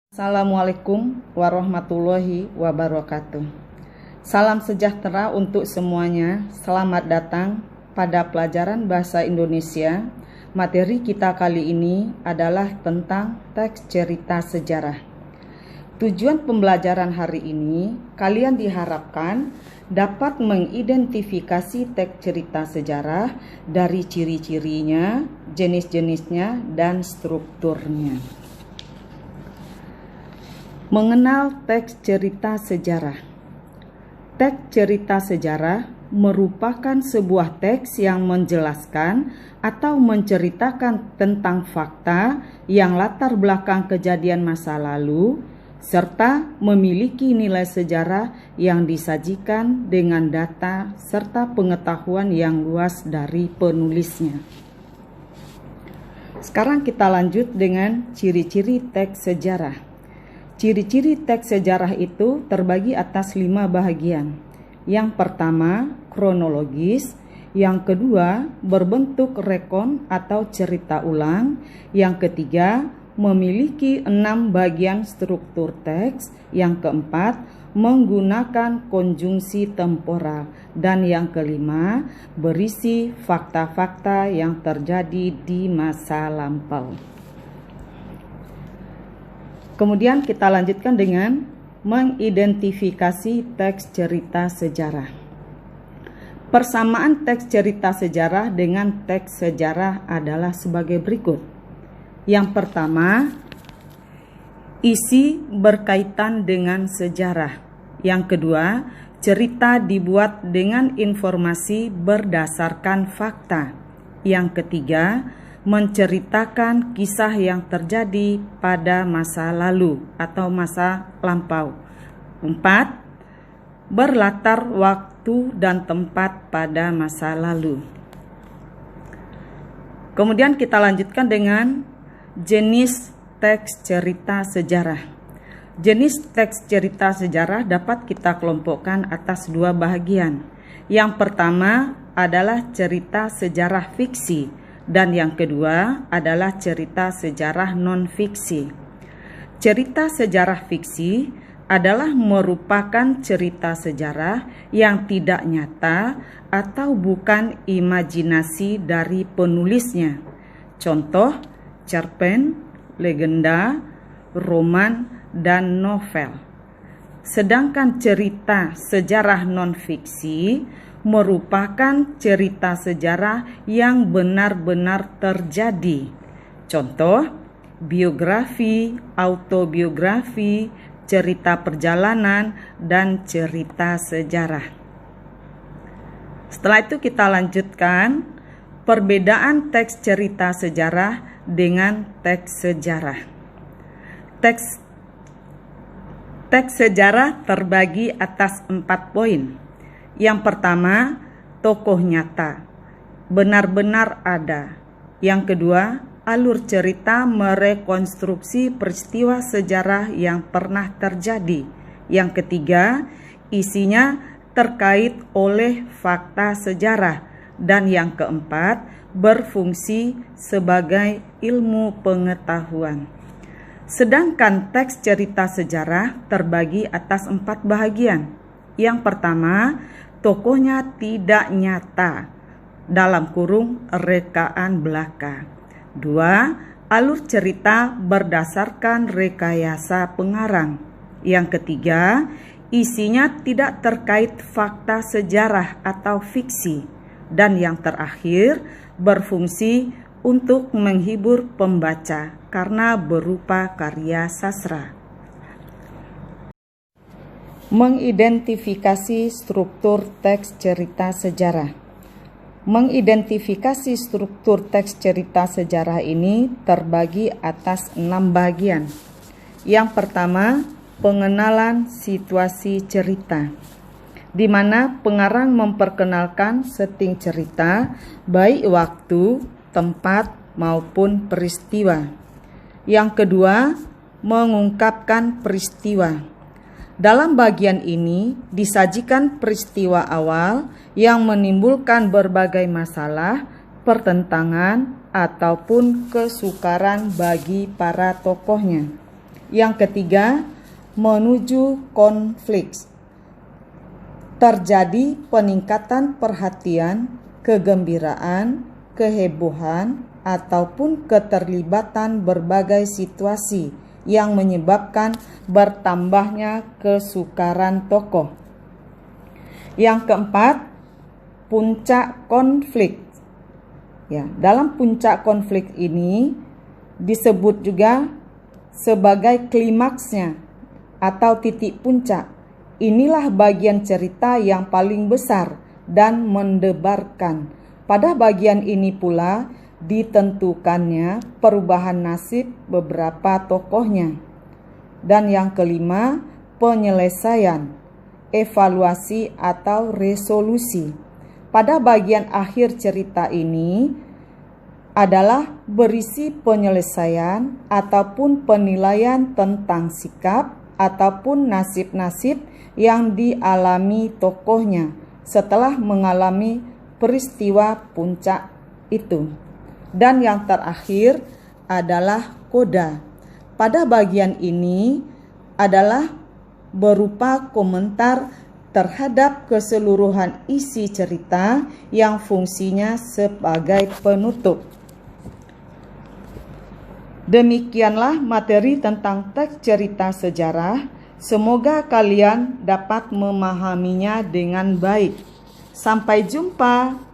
Assalamualaikum warahmatullahi wabarakatuh. Salam sejahtera untuk semuanya. Selamat datang pada pelajaran bahasa Indonesia. Materi kita kali ini adalah tentang teks cerita sejarah. Tujuan pembelajaran hari ini, kalian diharapkan dapat mengidentifikasi teks cerita sejarah dari ciri-cirinya, jenis-jenisnya, dan strukturnya. Mengenal teks cerita sejarah. Teks cerita sejarah merupakan sebuah teks yang menjelaskan atau menceritakan tentang fakta yang latar belakang kejadian masa lalu, serta memiliki nilai sejarah yang disajikan dengan data serta pengetahuan yang luas dari penulisnya. Sekarang kita lanjut dengan ciri-ciri teks sejarah. Ciri-ciri teks sejarah itu terbagi atas 5 bahagian. Yang pertama, kronologis. Yang kedua, berbentuk rekon atau cerita ulang. Yang ketiga, memiliki 6 bagian struktur teks. Yang keempat, menggunakan konjungsi temporal. Dan yang kelima, berisi fakta-fakta yang terjadi di masa lampau. Kemudian kita lanjutkan dengan mengidentifikasi teks cerita sejarah. Persamaan teks cerita sejarah dengan teks sejarah adalah sebagai berikut. Yang pertama, isi berkaitan dengan sejarah. Yang kedua, cerita dibuat dengan informasi berdasarkan fakta. Yang ketiga, menceritakan kisah yang terjadi pada masa lalu atau masa lampau. 4. Berlatar waktu dan tempat pada masa lalu. Kemudian kita lanjutkan dengan jenis teks cerita sejarah. Jenis teks cerita sejarah dapat kita kelompokkan atas 2 bahagian. Yang pertama adalah cerita sejarah fiksi. Dan yang kedua adalah cerita sejarah non-fiksi. Cerita sejarah fiksi adalah merupakan cerita sejarah yang tidak nyata atau bukan imajinasi dari penulisnya. Contoh, cerpen, legenda, roman, dan novel. Sedangkan cerita sejarah non-fiksi merupakan cerita sejarah yang benar-benar terjadi. Contoh, biografi, autobiografi, cerita perjalanan, dan cerita sejarah. Setelah itu kita lanjutkan perbedaan teks cerita sejarah dengan teks sejarah. Teks sejarah terbagi atas 4 poin. Yang pertama, tokoh nyata, benar-benar ada. Yang kedua, alur cerita merekonstruksi peristiwa sejarah yang pernah terjadi. Yang ketiga, isinya terkait oleh fakta sejarah. Dan yang keempat, berfungsi sebagai ilmu pengetahuan. Sedangkan teks cerita sejarah terbagi atas 4 bahagian. Yang pertama, tokohnya tidak nyata, dalam kurung rekaan belaka. 2. Alur cerita berdasarkan rekayasa pengarang. Yang ketiga, isinya tidak terkait fakta sejarah atau fiksi. Dan yang terakhir, berfungsi untuk menghibur pembaca karena berupa karya sastra. Mengidentifikasi struktur teks cerita sejarah. Mengidentifikasi struktur teks cerita sejarah ini terbagi atas 6 bagian. Yang pertama, pengenalan situasi cerita, di mana pengarang memperkenalkan setting cerita, baik waktu, tempat, maupun peristiwa. Yang kedua, mengungkapkan peristiwa. Dalam bagian ini disajikan peristiwa awal yang menimbulkan berbagai masalah, pertentangan, ataupun kesukaran bagi para tokohnya. Yang ketiga, menuju konflik. Terjadi peningkatan perhatian, kegembiraan, kehebohan, ataupun keterlibatan berbagai situasi yang menyebabkan bertambahnya kesukaran tokoh. Yang keempat, puncak konflik. Ya, dalam puncak konflik ini disebut juga sebagai klimaksnya atau titik puncak. Inilah bagian cerita yang paling besar dan mendebarkan. Pada bagian ini pula ditentukannya perubahan nasib beberapa tokohnya. Dan yang kelima, penyelesaian, evaluasi atau resolusi. Pada bagian akhir cerita ini adalah berisi penyelesaian ataupun penilaian tentang sikap ataupun nasib-nasib yang dialami tokohnya setelah mengalami peristiwa puncak itu. Dan yang terakhir adalah koda. Pada bagian ini adalah berupa komentar terhadap keseluruhan isi cerita yang fungsinya sebagai penutup. Demikianlah materi tentang teks cerita sejarah. Semoga kalian dapat memahaminya dengan baik. Sampai jumpa.